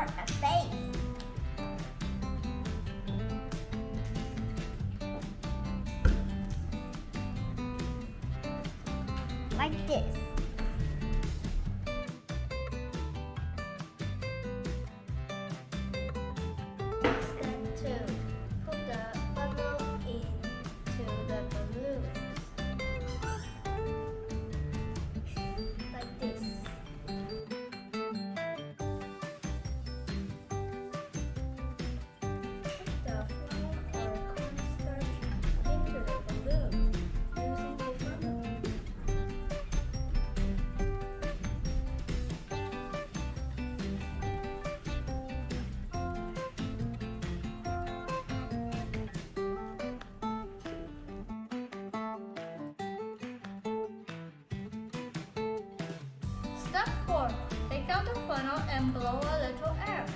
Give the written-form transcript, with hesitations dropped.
for a face. Like this. Step 2. Put the funnel into the balloons. Like this. Put the flour or cornstarch into the balloon using the funnel. Step 4. Take out the funnel and blow a little air.